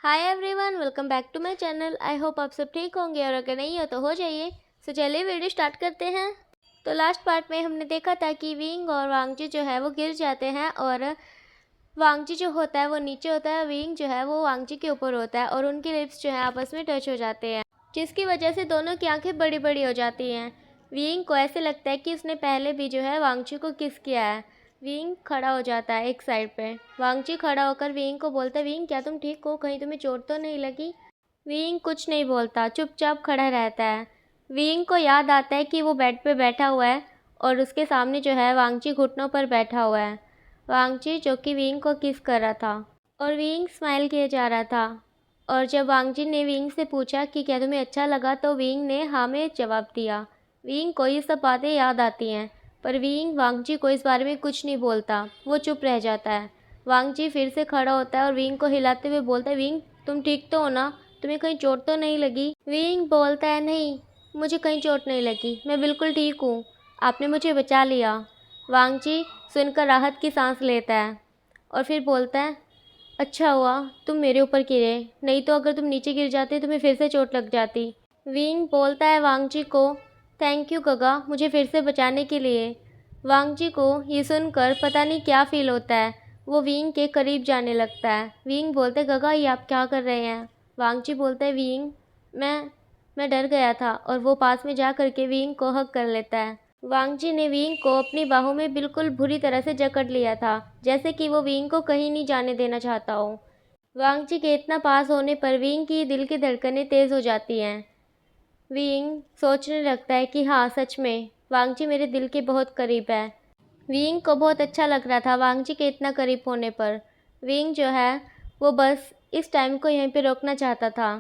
Hi everyone, welcome back to my channel. I hope आप सब ठीक होंगे और अगर नहीं हो तो हो जाइए। सो चलिए वीडियो स्टार्ट करते हैं। तो लास्ट पार्ट में हमने देखा था कि विंग और वांगजी जो है वो गिर जाते हैं और वांगजी जो होता है वो नीचे होता है, विंग जो है वो वांगजी के ऊपर होता है और उनकी लिप्स जो है आपस में टच हो जाते हैं, जिसकी वजह से दोनों की आंखें बड़ी बड़ी हो जाती हैं। विंग को ऐसे लगता है कि उसने पहले भी जो है वांगजी को किस किया है। विंग खड़ा हो जाता है एक साइड पे। वांगजी खड़ा होकर विंग को बोलता है, विंग क्या तुम ठीक हो, कहीं तुम्हें चोट तो नहीं लगी। विंग कुछ नहीं बोलता, चुपचाप खड़ा रहता है। विंग को याद आता है कि वो बेड पे बैठा हुआ है और उसके सामने जो है वांगजी घुटनों पर बैठा हुआ है। वांगजी जो कि विंग को किस कर रहा था और विंग स्माइल किए जा रहा था। और जब वांगजी ने विंग से पूछा कि क्या तुम्हें अच्छा लगा तो विंग ने हाँ में जवाब दिया। विंग को ये सब बातें याद आती हैं पर विंग वांगजी को इस बारे में कुछ नहीं बोलता, वो चुप रह जाता है। वांगजी फिर से खड़ा होता है और विंग को हिलाते हुए बोलता है, विंग तुम ठीक तो हो ना, तुम्हें कहीं चोट तो नहीं लगी। विंग बोलता है, नहीं मुझे कहीं चोट नहीं लगी, मैं बिल्कुल ठीक हूँ, आपने मुझे बचा लिया। वांगजी सुनकर राहत की सांस लेता है और फिर बोलता है, अच्छा हुआ तुम मेरे ऊपर गिरे, नहीं तो अगर तुम नीचे गिर जाते तुम्हें फिर से चोट लग जाती। विंग बोलता है वांगजी को, थैंक यू गगा मुझे फिर से बचाने के लिए। वांगजी को ये सुनकर पता नहीं क्या फील होता है, वो विंग के करीब जाने लगता है। विंग बोलते, गगा ये आप क्या कर रहे हैं। वांगजी बोलता है, विंग मैं डर गया था, और वो पास में जा करके विंग को हग कर लेता है। वांगजी ने विंग को अपनी बाहों में बिल्कुल बुरी तरह से जकड़ लिया था, जैसे कि वो विंग को कहीं नहीं जाने देना चाहता हो। वांगजी के इतना पास होने पर विंग की दिल की धड़कनें तेज़ हो जाती हैं। विंग सोचने लगता है कि हाँ सच में वांगजी मेरे दिल के बहुत करीब है। विंग को बहुत अच्छा लग रहा था वांगजी के इतना करीब होने पर। विंग जो है वो बस इस टाइम को यहीं पे रोकना चाहता था।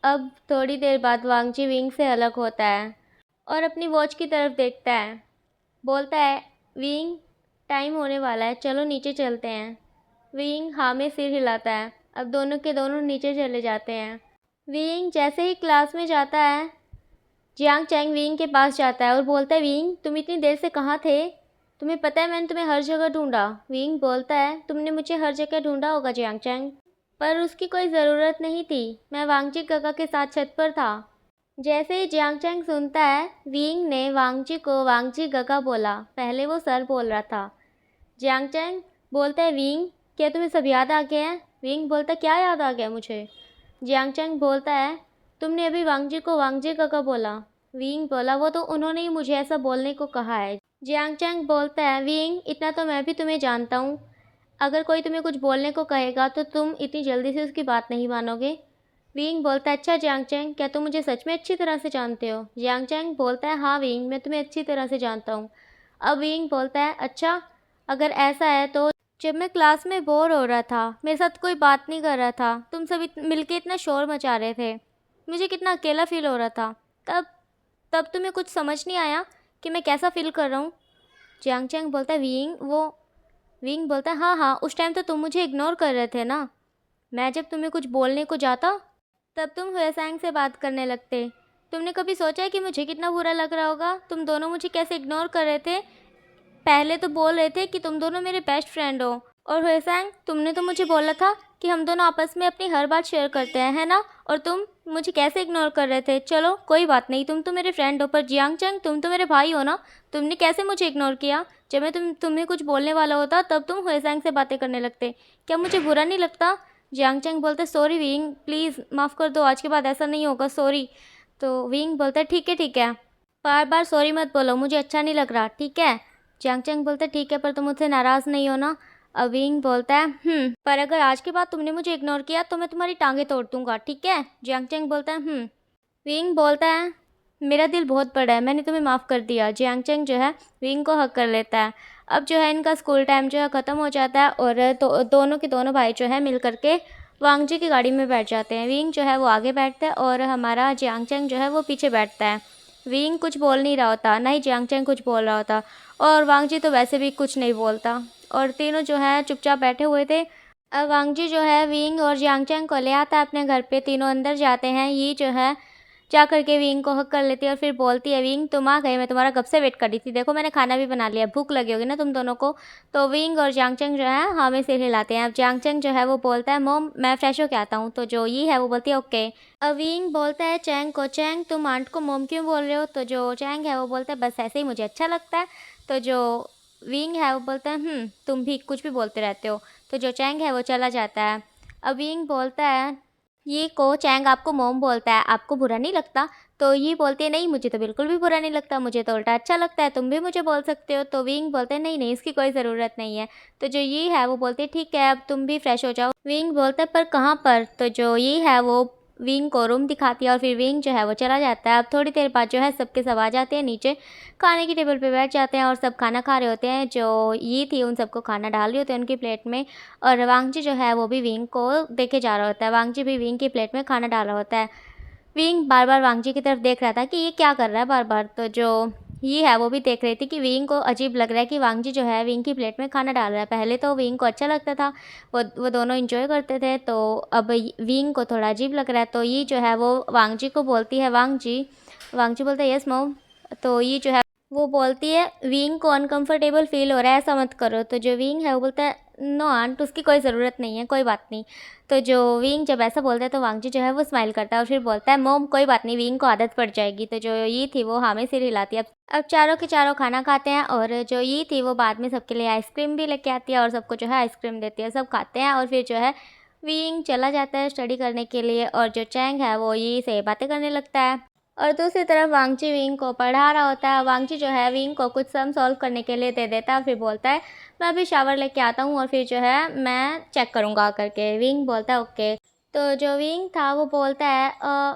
अब थोड़ी देर बाद वांगजी विंग से अलग होता है और अपनी वॉच की तरफ देखता है। बोलता है, विंग टाइम होने वाला है, चलो नीचे चलते हैं। विंग हाँ में सिर हिलाता है। अब दोनों के दोनों नीचे चले जाते हैं। विंग जैसे ही क्लास में जाता है, जियांग चैंग विंग के पास जाता है और बोलता है, विंग तुम इतनी देर से कहाँ थे, तुम्हें पता है मैंने तुम्हें हर जगह ढूंढा। विंग बोलता है, तुमने मुझे हर जगह ढूंढा होगा जियांग चैंग, पर उसकी कोई ज़रूरत नहीं थी, मैं वांगजी काका के साथ छत पर था। जैसे ही जियांग चैंग सुनता है, विंग ने वांगजी को वांगजी गगा बोला, पहले वो सर बोल रहा था। जियांग चैंग बोलता है, विंग क्या तुम्हें सब याद आ गया है। विंग बोलता है, क्या याद आ गया मुझे। जियांग चैंग बोलता है, तुमने अभी वांगजी को वांगजी काका बोला। विंग बोला, वो तो उन्होंने ही मुझे ऐसा बोलने को कहा है। जियांग चैंग बोलता है, विंग इतना तो मैं भी तुम्हें जानता हूँ, अगर कोई तुम्हें कुछ बोलने को कहेगा तो तुम इतनी जल्दी से उसकी बात नहीं मानोगे। विंग बोलता है, अच्छा जियांग चैंग क्या तुम मुझे सच में अच्छी तरह से जानते हो। जियांग चैंग बोलता है, हाँ विंग मैं तुम्हें अच्छी तरह से जानता हूँ। अब विंग बोलता है, अच्छा अगर ऐसा है तो जब मैं क्लास में बोर हो रहा था, मेरे साथ कोई बात नहीं कर रहा था, तुम सब मिलके इतना शोर मचा रहे थे, मुझे कितना अकेला फील हो रहा था, तब तब तुम्हें कुछ समझ नहीं आया कि मैं कैसा फील कर रहा हूँ। जियांग चैंग बोलता है, विंग बोलता है, हाँ हाँ उस टाइम तो तुम मुझे इग्नोर कर रहे थे ना, मैं जब तुम्हें कुछ बोलने को जाता तब तुम हुएसैंग से बात करने लगते। तुमने कभी सोचा है कि मुझे कितना बुरा लग रहा होगा, तुम दोनों मुझे कैसे इग्नोर कर रहे थे। पहले तो बोल रहे थे कि तुम दोनों मेरे बेस्ट फ्रेंड हो, और हुएसैंग तुमने तो मुझे बोला था कि हम दोनों आपस में अपनी हर बात शेयर करते हैं, है ना, और तुम मुझे कैसे इग्नोर कर रहे थे। चलो कोई बात नहीं, तुम तो मेरे फ्रेंड हो, पर जियांग चैंग तुम तो मेरे भाई हो ना, तुमने कैसे मुझे इग्नोर किया। जब मैं तुम्हें कुछ बोलने वाला होता तब तुम हुएसैंग से बातें करने लगते, क्या मुझे बुरा नहीं लगता। जियांग चैंग बोलते, सॉरी विंग प्लीज़ माफ़ कर दो, आज के बाद ऐसा नहीं होगा, सॉरी। तो विंग बोलता है, ठीक है, बार बार सॉरी मत बोलो, मुझे अच्छा नहीं लग रहा, ठीक है। जियांग चैंग बोलता है, ठीक है पर तुम मुझसे नाराज़ नहीं हो ना। अब विंग बोलता है, पर अगर आज के बाद तुमने मुझे इग्नोर किया तो मैं तुम्हारी टांगें तोड़ दूंगा, ठीक है। जियांग चैंग बोलता है, विंग बोलता है, मेरा दिल बहुत बड़ा है, मैंने तुम्हें माफ़ कर दिया। जियांग चैंग जो है विंग को हक कर लेता है। अब जो है इनका स्कूल टाइम जो है ख़त्म हो जाता है और तो दोनों के दोनों भाई जो है मिल करके वांगजी की गाड़ी में बैठ जाते हैं। विंग जो है वो आगे बैठता है और हमारा जियांग चैंग जो है वो पीछे बैठता है। विंग कुछ बोल नहीं रहा होता, ना ही जियांग चैंग कुछ बोल रहा होता, और वांगजी तो वैसे भी कुछ नहीं बोलता, और तीनों जो है चुपचाप बैठे हुए थे। अब वांगजी जो है विंग और जियांग चैंग को ले आता है अपने घर पे, तीनों अंदर जाते हैं। ये जो है जा करके विंग को हक कर लेती है और फिर बोलती है, विंग तुम आ गए, मैं तुम्हारा कब से वेट कर रही थी, देखो मैंने खाना भी बना लिया, भूख लगी होगी ना तुम दोनों को। तो विंग और जियांग चंग जो है हाँ में सिर हिलाते हैं। अब जियांग चंग जो है वो बोलता है, मोम मैं फ्रेश होके आता हूँ। तो जो ये है वो बोलती है ओके। अब विंग बोलता है चैंग को, चैंग तुम आंट को मोम क्यों बोल रहे हो। तो जो चैंग है वो बोलता है बस ऐसे ही मुझे अच्छा लगता है। तो जो विंग है वो बोलता है तुम भी कुछ भी बोलते रहते हो। तो जो चैंग है वो चला जाता है। अब विंग बोलता है, ये को चैंग आपको मोम बोलता है, आपको बुरा नहीं लगता। तो ये बोलती है नहीं मुझे तो बिल्कुल भी बुरा नहीं लगता, मुझे तो उल्टा अच्छा लगता है, तुम भी मुझे बोल सकते हो। तो विंग बोलते हैं नहीं नहीं इसकी कोई ज़रूरत नहीं है। तो जो ये है वो बोलती है ठीक है अब तुम भी फ्रेश हो जाओ। विंग बोलता है पर कहाँ पर। तो जो ये है वो विंग को रूम दिखाती है और फिर विंग जो है वो चला जाता है। अब थोड़ी देर बाद जो है सबके सब आ जाते हैं नीचे, खाने की टेबल पे बैठ जाते हैं और सब खाना खा रहे होते हैं। जो ये थी उन सबको खाना डाल रही होती है उनकी प्लेट में, और वांगजी जो है वो भी विंग को देखे जा रहा होता है। वांगजी भी विंग की प्लेट में खाना डाल रहा होता है। विंग बार बार वांगजी की तरफ देख रहा था कि ये क्या कर रहा है बार बार। तो जो ये है वो भी देख रही थी कि विंग को अजीब लग रहा है कि वांगजी जो है विंग की प्लेट में खाना डाल रहा है। पहले तो विंग को अच्छा लगता था, वो दोनों इंजॉय करते थे, तो अब विंग को थोड़ा अजीब लग रहा है। तो ये जो है वो वांगजी को बोलती है, वांगजी। वांगजी बोलता है यस मॉम। तो ये जो है वो बोलती है विंग को अनकंफर्टेबल फील हो रहा है ऐसा मत करो। तो जो विंग है वो बोलता है नो आंट उसकी कोई ज़रूरत नहीं है, कोई बात नहीं। तो जो विंग जब ऐसा बोलता है तो वांगजी जो है वो स्माइल करता है और फिर बोलता है मोम कोई बात नहीं, विंग को आदत पड़ जाएगी। तो जो ये थी वो हाँ में सिर हिलाती है। अब चारों के चारों खाना खाते हैं और जो ये थी वो बाद में सबके लिए आइसक्रीम भी लेके आती है और सबको जो है आइसक्रीम देती है, सब खाते हैं और फिर जो है विंग चला जाता है स्टडी करने के लिए और जो चैंग है वो ये से बातें करने लगता है। और दूसरी तरफ वांगची विंग को पढ़ा रहा होता है। वांगची जो है विंग को कुछ सम सॉल्व करने के लिए दे देता है, फिर बोलता है मैं अभी शावर लेके आता हूँ और फिर जो है मैं चेक करूँगा आकर के। विंग बोलता है ओके। तो जो विंग था वो बोलता है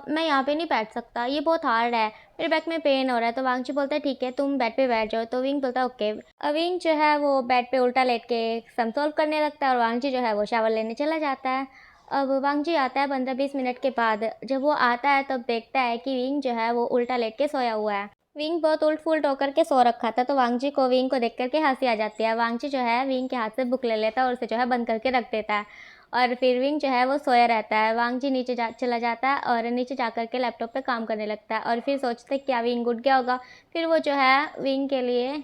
मैं यहाँ पे नहीं बैठ सकता, ये बहुत हार्ड है, मेरे बैक में पेन हो रहा है। तो वांगची बोलता है ठीक है तुम बेड पे बैठ जाओ। तो विंग बोलता है ओके। विंग जो है वो बेड पे उल्टा लेट के सम सॉल्व करने लगता है और वांगची जो है वो शावर लेने चला जाता है। अब वांगजी आता है 15-20 मिनट के बाद। जब वो आता है तब देखता है कि विंग जो है वो उल्टा लेट के सोया हुआ है। विंग बहुत उल्ट फुल्ट होकर के सो रखा था। तो वांगजी को विंग को देख करके हंसी आ जाती है। वांगजी जो है विंग के हाथ से बुक ले लेता है और उसे जो है बंद करके रख देता है और फिर विंग जो है वो सोया रहता है। वांगजी नीचे चला जाता है और नीचे जा कर के लैपटॉप पे काम करने लगता है और फिर सोचते हैं क्या विंग उठ गया होगा। फिर वो जो है विंग के लिए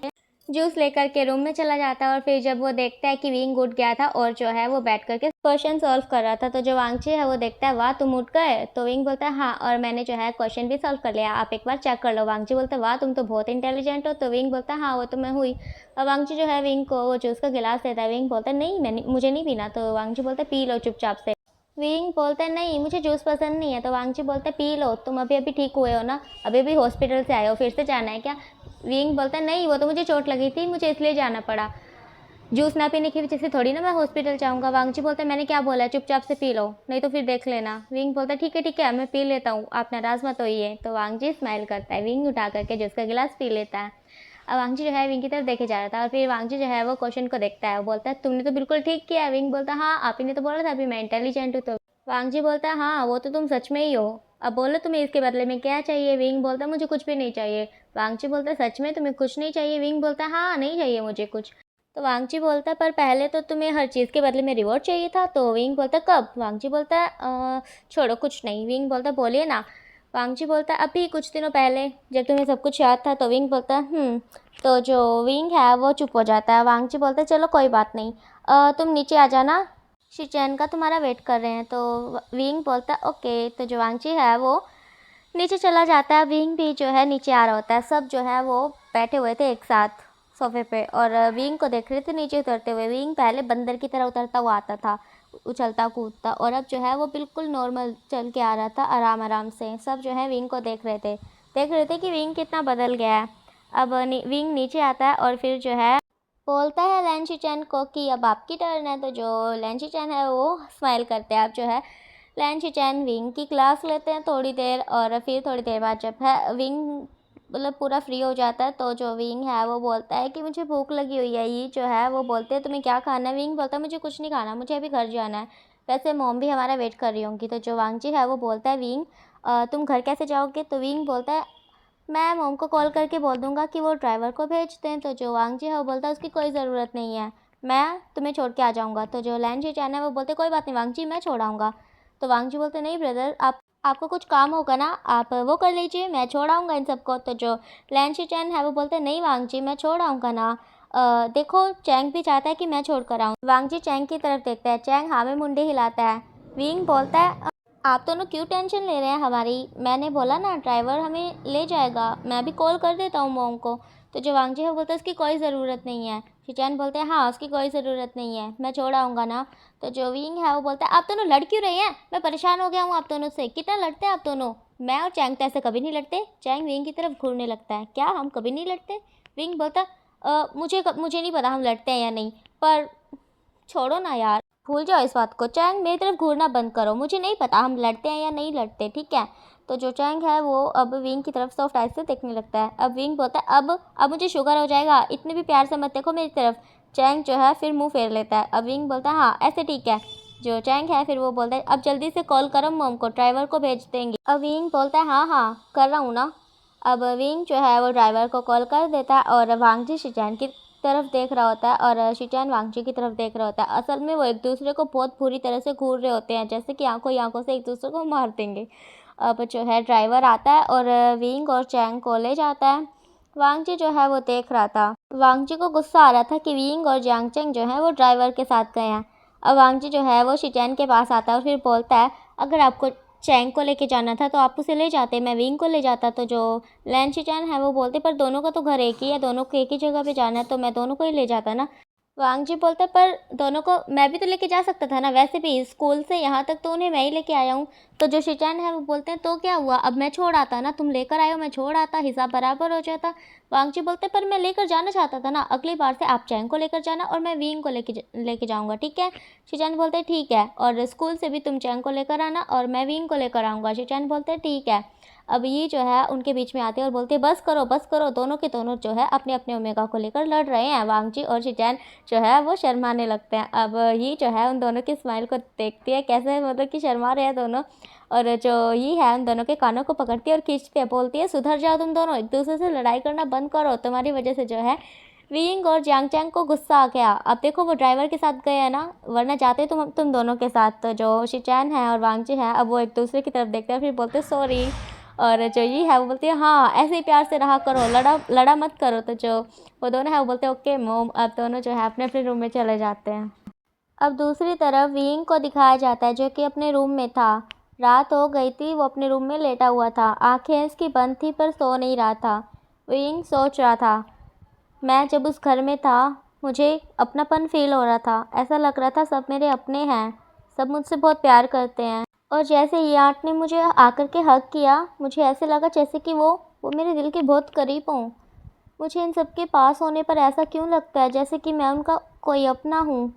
जूस लेकर के रूम में चला जाता है और फिर जब वो देखता है कि विंग उठ गया था और जो है वो बैठ करके क्वेश्चन सॉल्व कर रहा था। तो जो वांगची है वो देखता है वाह तुम उठ गए। तो विंग बोलता है हाँ और मैंने जो है क्वेश्चन भी सॉल्व कर लिया, आप एक बार चेक कर लो। वांगची बोलता है वाह तुम तो बहुत इंटेलिजेंट हो। तो विंग बोलता है हाँ वो तो मैं हुई। और वांगची जो है विंग को वो जूस का गिलास देता है। विंग बोलता है नहीं मैंने मुझे नहीं पीना। तो वांगची बोलता है पी लो चुपचाप से। विंग बोलता है नहीं मुझे जूस पसंद नहीं है। तो वांगची बोलता है पी लो, तुम अभी अभी ठीक हुए हो ना, अभी अभी हॉस्पिटल से आए हो, फिर से जाना है क्या। विंग बोलता है नहीं वो तो मुझे चोट लगी थी, मुझे इसलिए जाना पड़ा, जूस ना पीने की वजह से थोड़ी ना मैं हॉस्पिटल जाऊंगा। वांगची बोलता है मैंने क्या बोला है, चुपचाप से पी लो नहीं तो फिर देख लेना। विंग बोलता है ठीक है मैं पी लेता हूँ, आप नाराज़ मत होइए। तो वांगची स्माइल करता है, विंग उठा करके जूस का गिलास पी लेता है। अब वांगची जो है विंग की तरफ देखे जा रहा था और फिर वांगची जो है वो क्वेश्चन को देखता है। वो बोलता है तुमने तो बिल्कुल ठीक किया है। विंग बोलता है हाँ आप ही ने तो बोला था अभी मैं इंटेलिजेंट हूँ। तो वांगची बोलता है हाँ वो तो तुम सच में ही हो, अब बोलो तुम्हें इसके बदले में क्या चाहिए। विंग बोलता है मुझे कुछ भी नहीं चाहिए। वांगची बोलता है सच में तुम्हें कुछ नहीं चाहिए। विंग बोलता है हाँ नहीं चाहिए मुझे कुछ। तो वांगची बोलता है पर पहले तो तुम्हें हर चीज़ के बदले में रिवॉर्ड चाहिए था। तो विंग बोलता है कब। वांगची बोलता है छोड़ो कुछ नहीं। विंग बोलता है बोलिए ना। वांगची बोलता है अभी कुछ दिनों पहले जब तुम्हें सब कुछ याद था। तो विंग बोलता है। तो जो विंग है वो चुप हो जाता है। वांगची बोलता है चलो कोई बात नहीं, तुम नीचे आ जाना, शिचैन का तुम्हारा वेट कर रहे हैं। तो विंग बोलता है ओके। तो जो वांगची है वो नीचे चला जाता है। विंग भी जो है नीचे आ रहा होता है। सब जो है वो बैठे हुए थे एक साथ सोफे पे और विंग को देख रहे थे नीचे उतरते हुए। विंग पहले बंदर की तरह उतरता हुआ आता था, उछलता कूदता, और अब जो है वो बिल्कुल नॉर्मल चल के आ रहा था आराम आराम से। सब जो है विंग को देख रहे थे कि विंग कितना बदल गया है। अब विंग नीचे आता है और फिर जो है बोलता है लैन शिचैन को कि अब आपकी टर्न है। तो जो लैन शिचैन है वो स्माइल करते हैं। अब जो है लैन शिचैन विंग की क्लास लेते हैं थोड़ी देर और फिर थोड़ी देर बाद जब है विंग मतलब पूरा फ्री हो जाता है तो जो विंग है वो बोलता है कि मुझे भूख लगी हुई है। ये जो है वो बोलते हैं तुम्हें क्या खाना है। विंग बोलता है मुझे कुछ नहीं खाना, मुझे अभी घर जाना है, वैसे मॉम भी हमारा वेट कर रही होंगी। तो जो वांगजी है वो बोलता है विंग तुम घर कैसे जाओगे। तो विंग बोलता है मैं मॉम को कॉल करके बोल दूंगा कि वो ड्राइवर को भेज दें। तो जो वांगजी है वो बोलता है उसकी कोई ज़रूरत नहीं है, मैं तुम्हें छोड़ के आ जाऊँगा। तो जो लैन शिचैन है वो बोलते कोई बात नहीं वांगजी मैं छोड़ आऊँगा। तो वांगजी बोलते नहीं ब्रदर आप आपको कुछ काम होगा ना, आप वो कर लीजिए, मैं छोड़ आऊँगा इन सबको। तो जो लैन शीचैन है वो बोलते हैं नहीं वांग जी, मैं छोड़ आऊँगा ना। देखो चैंग भी चाहता है कि मैं छोड़ कर आऊँ। वांग जी चैंग की तरफ देखता है, चैंग हाँ में मुंडी हिलाता है। विंग बोलता है आप दोनों क्यों टेंशन ले रहे हैं हमारी, मैंने बोला ना ड्राइवर हमें ले जाएगा, मैं अभी कॉल कर देता हूँ मोम को। तो जो वांग जी है वो बोलता है उसकी कोई ज़रूरत नहीं है। शीचैन बोलते हैं हाँ उसकी कोई ज़रूरत नहीं है, मैं छोड़ आऊँगा ना। तो जो विंग है वो बोलता है आप दोनों लड़ क्यों रहे हैं, मैं परेशान हो गया हूँ आप दोनों से, कितना लड़ते हैं आप दोनों। मैं और चैंग तो ऐसे कभी नहीं लड़ते। चैंग विंग की तरफ घूरने लगता है, क्या हम कभी नहीं लड़ते। विंग बोलता मुझे नहीं पता हम लड़ते हैं या नहीं, पर छोड़ो ना यार, भूल जाओ इस बात को। चैंग मेरी तरफ घूरना बंद करो, मुझे नहीं पता हम लड़ते हैं या नहीं लड़ते, ठीक है। तो जो चैंग है वो अब विंग की तरफ सॉफ्ट आइज से देखने लगता है। अब विंग बोलता है अब मुझे शुगर हो जाएगा, इतने भी प्यार से मत देखो मेरी तरफ। चैंग जो है फिर मुंह फेर लेता है। अब विंग बोलता है हाँ ऐसे ठीक है। जो चैंग है फिर वो बोलता है अब जल्दी से कॉल करो मॉम को, ड्राइवर को भेज देंगे। अब विंग बोलता है हाँ हाँ कर रहा हूँ ना। अब विंग जो है वो ड्राइवर को कॉल कर देता है और वांग जी शीचैन की तरफ देख रहा होता है और शीचैन वांग जी की तरफ देख रहा होता है। असल में वो एक दूसरे को बहुत बुरी तरह से घूर रहे होते हैं, जैसे कि आंखों ही आंखों से एक दूसरे को मार देंगे। अब जो है ड्राइवर आता है और विंग और चैंग को ले जाता है। वांग जी जो है वो देख रहा था, वांग जी को गुस्सा आ रहा था कि विंग और जियांग चैंग जो है वो ड्राइवर के साथ गए हैं। अब वांग जी जो है वो शीचैन के पास आता है और फिर बोलता है अगर आपको चैंग को लेके जाना था तो आप उसे ले जाते, मैं विंग को ले जाता। तो जो लैन शीचैन है वो बोलते पर दोनों का तो घर एक ही है, दोनों को एक ही जगह पे जाना है, तो मैं दोनों को ही ले जाता ना। वांग जी बोलता है पर दोनों को मैं भी तो लेके जा सकता था ना, वैसे भी स्कूल से यहाँ तक तो उन्हें मैं ही लेके आया हूँ। तो जो शीचैन है वो बोलते हैं तो क्या हुआ, अब मैं छोड़ आता ना, तुम लेकर आए हो मैं छोड़ आता, हिसाब बराबर हो जाता। वांग जी बोलते हैं पर मैं लेकर जाना चाहता था ना, अगली बार से आप चैंग को लेकर जाना और मैं विंग को लेके जाऊँगा, ठीक है। शीचैन बोलते हैं ठीक है, और स्कूल से भी तुम चैंग को लेकर आना और मैं विंग को लेकर आऊँगा। शीचैन बोलते हैं ठीक है। अब ये जो है उनके बीच में आते हैं और बोलते हैं बस करो, दोनों के दोनों जो है अपने अपने ओमेगा को लेकर लड़ रहे हैं। वांग जी और शीचैन जो है वो शर्माने लगते हैं। अब ये जो है उन दोनों की स्माइल को देखती है, कैसे मतलब कि शर्मा रहे हैं दोनों। और जो ये है उन दोनों के कानों को पकड़ती है और खींचती है, बोलती है सुधर जाओ तुम दोनों, एक दूसरे से लड़ाई करना बंद करो, तुम्हारी वजह से जो है विंग और जियांग चैंग को गुस्सा आ गया। अब देखो वो ड्राइवर के साथ गए हैं ना, वरना जाते तुम दोनों के साथ। तो जो शीचैन है और वांग जी है अब वो एक दूसरे की तरफ देखते हैं फिर बोलते सॉरी। और जो ये है वो बोलती है हाँ ऐसे ही प्यार से रहा करो, लड़ा मत करो। तो जो वो दोनों है वो बोलते हैं ओके मोम। अब दोनों जो है अपने अपने रूम में चले जाते हैं। अब दूसरी तरफ विंग को दिखाया जाता है जो कि अपने रूम में था। रात हो गई थी, वो अपने रूम में लेटा हुआ था, आंखें इसकी बंद थी पर सो नहीं रहा था। विंग सोच रहा था मैं जब उस घर में था मुझे अपनापन फील हो रहा था, ऐसा लग रहा था सब मेरे अपने हैं, सब मुझसे बहुत प्यार करते हैं। और जैसे ही आंट ने मुझे आकर के हग किया मुझे ऐसे लगा जैसे कि वो मेरे दिल के बहुत करीब हों। मुझे इन सब के पास होने पर ऐसा क्यों लगता है जैसे कि मैं उनका कोई अपना हूँ।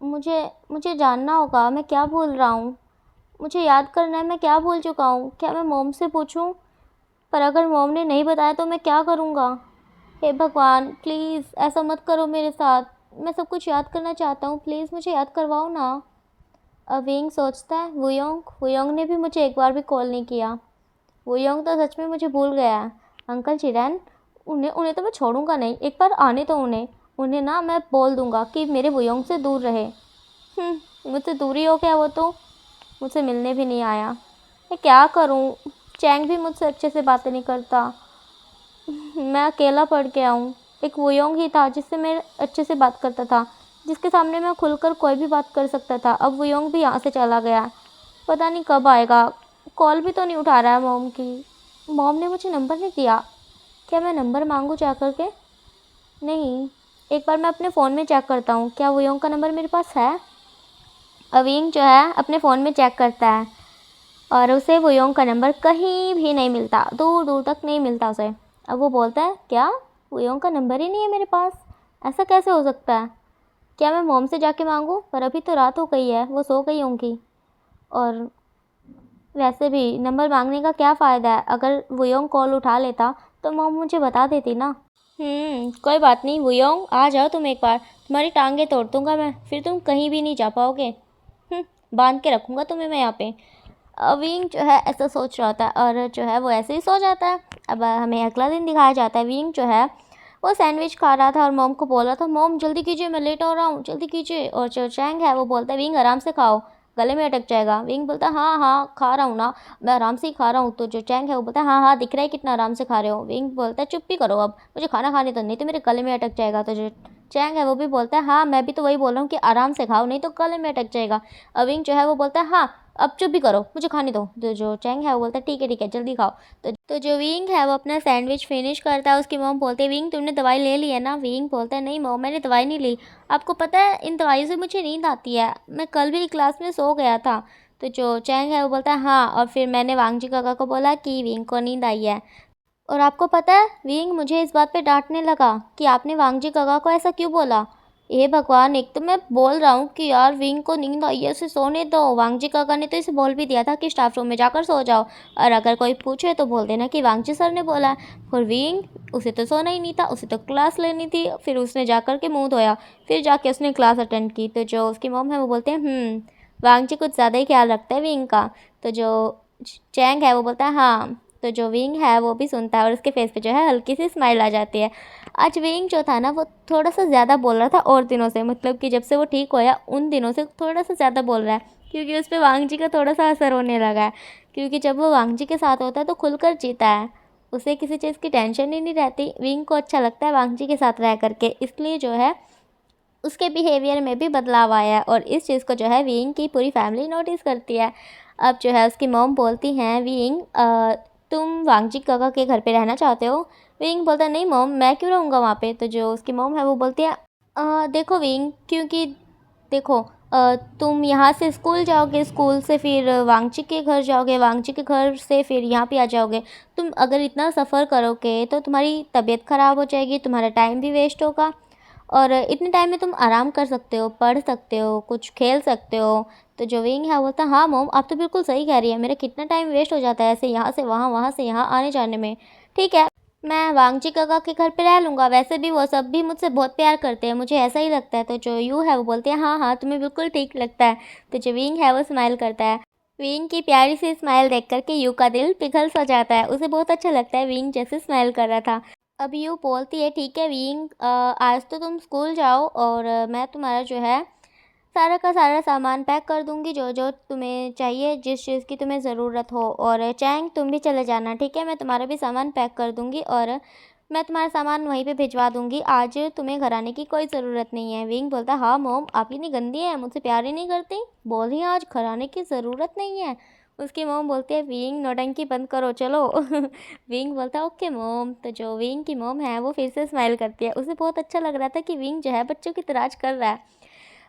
मुझे मुझे जानना होगा मैं क्या भूल रहा हूँ, मुझे याद करना है मैं क्या भूल चुका हूँ। क्या मैं मोम से पूछूँ, पर अगर मोम ने नहीं बताया तो मैं क्या करूँगा। हे भगवान प्लीज़ ऐसा मत करो मेरे साथ, मैं सब कुछ याद करना चाहता हूँ, प्लीज़ मुझे याद करवाओ ना। विंग सोचता है वुयोंग ने भी मुझे एक बार भी कॉल नहीं किया, वुयोंग तो सच में मुझे भूल गया है। अंकल चिरैन उन्हें उन्हें तो मैं छोड़ूंगा नहीं, एक बार आने तो उन्हें ना मैं बोल दूंगा कि मेरे वुयोंग से दूर रहे। मुझसे दूरी हो गया, वो तो मुझसे मिलने भी नहीं आया। मैं क्या करूं, चैंग भी मुझसे अच्छे से बातें नहीं करता, मैं अकेला पड़ गया हूँ। एक वुयोंग ही था जिससे मैं अच्छे से बात करता था, जिसके सामने मैं खुलकर कोई भी बात कर सकता था। अब वुयोंग भी यहाँ से चला गया, पता नहीं कब आएगा। कॉल भी तो नहीं उठा रहा है मॉम की, मॉम ने मुझे नंबर नहीं दिया। क्या मैं नंबर मांगूँ जा कर के? नहीं, एक बार मैं अपने फ़ोन में चेक करता हूँ क्या वुयोंग का नंबर मेरे पास है। अविंग जो है अपने फ़ोन में चेक करता है और उसे वुयोंग का नंबर कहीं भी नहीं मिलता, दूर दूर तक नहीं मिलता उसे। अब वो बोलता है क्या वुयोंग का नंबर ही नहीं है मेरे पास, ऐसा कैसे हो सकता है। क्या मैं मॉम से जाके मांगूँ, पर अभी तो रात हो गई है, वो सो गई होंगी। और वैसे भी नंबर मांगने का क्या फ़ायदा है, अगर वुयोंग कॉल उठा लेता तो मॉम मुझे बता देती ना। कोई बात नहीं वुयोंग, आ जाओ तुम एक बार, तुम्हारी टांगें तोड़ दूँगा मैं, फिर तुम कहीं भी नहीं जा पाओगे। बांध के रखूँगा तुम्हें मैं यहाँ पे। विंग जो है ऐसा सोच रहा होता है और जो है वो ऐसे ही सो जाता है। अब हमें अगला दिन दिखाया जाता है। विंग जो है वो सैंडविच खा रहा था और मॉम को बोल रहा था मॉम जल्दी कीजिए मैं लेट हो रहा हूँ, जल्दी कीजिए। और जो चैंग है वो बोलता है विंग आराम से खाओ, गले में अटक जाएगा। विंग बोलता है हाँ हाँ खा रहा हूँ ना, मैं आराम से ही खा रहा हूँ। तो जो चैंग है वो बोलता है हाँ हाँ दिख रहा है कितना आराम से खा रहे हो। विंग बोलता है चुप ही करो अब, मुझे खाना खाने तो नहीं तो मेरे गले में अटक जाएगा। तो जो चैंग है वो भी बोलता है हाँ मैं भी तो वही बोल रहा हूँ कि आराम से खाओ नहीं तो गले में अटक जाएगा। विंग जो है वो बोलता है हाँ अब चुप भी करो, मुझे खाने दो। तो जो चैंग है वो बोलता है ठीक है जल्दी खाओ। तो जो विंग है वो अपना सैंडविच फिनिश करता है। उसकी मॉम बोलते हैं विंग तुमने दवाई ले ली है ना। विंग बोलता है नहीं मॉम मैंने दवाई नहीं ली, आपको पता है इन दवाइयों से मुझे नींद आती है, मैं कल भी क्लास में सो गया था। तो जो चैंग है वो बोलता है हाँ, और फिर मैंने वांगजी काका को बोला कि विंग को नींद आई है। और आपको पता है विंग मुझे इस बात पे डांटने लगा कि आपने वांगजी काका को ऐसा क्यों बोला। हे भगवान, एक तो मैं बोल रहा हूँ कि यार विंग को नींद आई है, उसे सोने दो। वांगजी काका ने तो इसे बोल भी दिया था कि स्टाफ रूम में जाकर सो जाओ, और अगर कोई पूछे तो बोल देना कि वांगजी सर ने बोला। और विंग उसे तो सोना ही नहीं था, उसे तो क्लास लेनी थी। फिर उसने जाकर के मुंह धोया, फिर जाके उसने क्लास अटेंड की। तो जो उसकी मॉम है वो बोलते हैं वांगजी कुछ ज़्यादा ही ख्याल रखता है विंग का। तो जो चैंग है वो बोलता है हाँ। तो जो विंग है वो भी सुनता है और उसके फेस पे जो है हल्की सी स्माइल आ जाती है। आज विंग जो था ना वो थोड़ा सा ज़्यादा बोल रहा था और दिनों से, मतलब कि जब से वो ठीक होया उन दिनों से थोड़ा सा ज़्यादा बोल रहा है, क्योंकि उस पर वांग जी का थोड़ा सा असर होने लगा है। क्योंकि जब वो वांग जी के साथ होता है तो खुलकर जीता है, उसे किसी चीज़ की टेंशन ही नहीं रहती। विंग को अच्छा लगता है वांग जी के साथ रह करके, इसलिए जो है उसके बिहेवियर में भी बदलाव आया है। और इस चीज़ को जो है विंग की पूरी फैमिली नोटिस करती है। अब जो है उसकी मॉम बोलती हैं विंग तुम वांगजी काका के घर पे रहना चाहते हो। विंग बोलता है नहीं मॉम मैं क्यों रहूँगा वहाँ पे। तो जो उसकी मॉम है वो बोलती है देखो विंग, क्योंकि देखो तुम यहाँ से स्कूल जाओगे, स्कूल से फिर वांगची के घर जाओगे, वांगची के घर से फिर यहाँ पे आ जाओगे। तुम अगर इतना सफ़र करोगे तो तुम्हारी तबीयत ख़राब हो जाएगी, तुम्हारा टाइम भी वेस्ट होगा। और इतने टाइम में तुम आराम कर सकते हो, पढ़ सकते हो, कुछ खेल सकते हो। तो जो विंग है वो बोलता है हाँ मॉम आप तो बिल्कुल सही कह रही है, मेरा कितना टाइम वेस्ट हो जाता है ऐसे यहाँ से वहाँ, वहाँ से यहाँ आने जाने में। ठीक है मैं वांगजी काका के घर पे रह लूँगा, वैसे भी वो सब भी मुझसे बहुत प्यार करते हैं, मुझे ऐसा ही लगता है। तो जो यू है वो बोलते हैं हाँ हाँ तुम्हें बिल्कुल ठीक लगता है। तो जो विंग है वो स्माइल करता है। विंग की प्यारी सी स्माइल देख करके यू का दिल पिघल सा जाता है, उसे बहुत अच्छा लगता है विंग जैसे स्माइल कर रहा था। अब यू बोलती है ठीक है विंग आज तो तुम स्कूल जाओ और मैं तुम्हारा जो है सारा का सारा सामान पैक कर दूंगी, जो जो तुम्हें चाहिए, जिस चीज़ की तुम्हें ज़रूरत हो। और चैंग तुम भी चले जाना ठीक है, मैं तुम्हारा भी सामान पैक कर दूंगी और मैं तुम्हारा सामान वहीं पे भिजवा दूंगी, आज तुम्हें घर आने की कोई ज़रूरत नहीं है। विंग बोलता हाँ मोम आप इतनी गंदी है, मुझसे प्यार ही नहीं करती, बोल रही हैं आज घर आने की ज़रूरत नहीं है। उसकी मोम बोलती है विंग नौटंकी बंद करो चलो। विंग बोलता है ओके मोम। तो जो विंग की मोम है वो फिर से स्माइल करती है, उसे बहुत अच्छा लग रहा था कि विंग जो है बच्चों की तराश कर रहा है।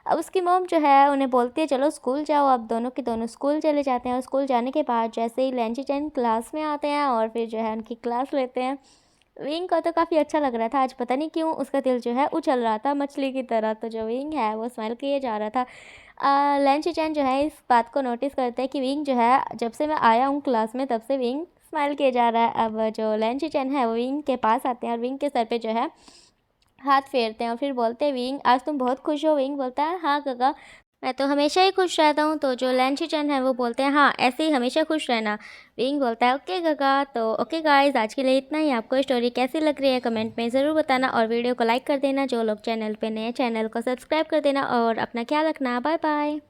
अब उसकी मॉम जो है उन्हें बोलती है चलो स्कूल जाओ। अब दोनों के दोनों स्कूल चले जाते हैं और स्कूल जाने के बाद जैसे ही लंच टाइम क्लास में आते हैं और फिर जो है उनकी क्लास लेते हैं। विंग को तो काफ़ी अच्छा लग रहा था, आज पता नहीं क्यों उसका दिल जो है उछल रहा था मछली की तरह। तो जो विंग है वो स्माइल किए जा रहा था। लंच चैन जो है इस बात को नोटिस करते हैं कि विंग जो है जब से मैं आया हूँ क्लास में तब से विंग स्माइल किए जा रहा है। अब जो लंच चैन है वो विंग के पास आते हैं और विंग के सर पे जो है हाथ फेरते हैं और फिर बोलते हैं विंग आज तुम बहुत खुश हो। विंग बोलता है हाँ काका मैं तो हमेशा ही खुश रहता हूँ। तो जो लैंची चैन है वो बोलते हैं हाँ ऐसे ही हमेशा खुश रहना। विंग बोलता है ओके काका। तो ओके गाइस आज के लिए इतना ही। आपको स्टोरी कैसी लग रही है कमेंट में ज़रूर बताना और वीडियो को लाइक कर देना। जो लोग चैनल पे नए चैनल को सब्सक्राइब कर देना और अपना ख्याल रखना। Bye bye.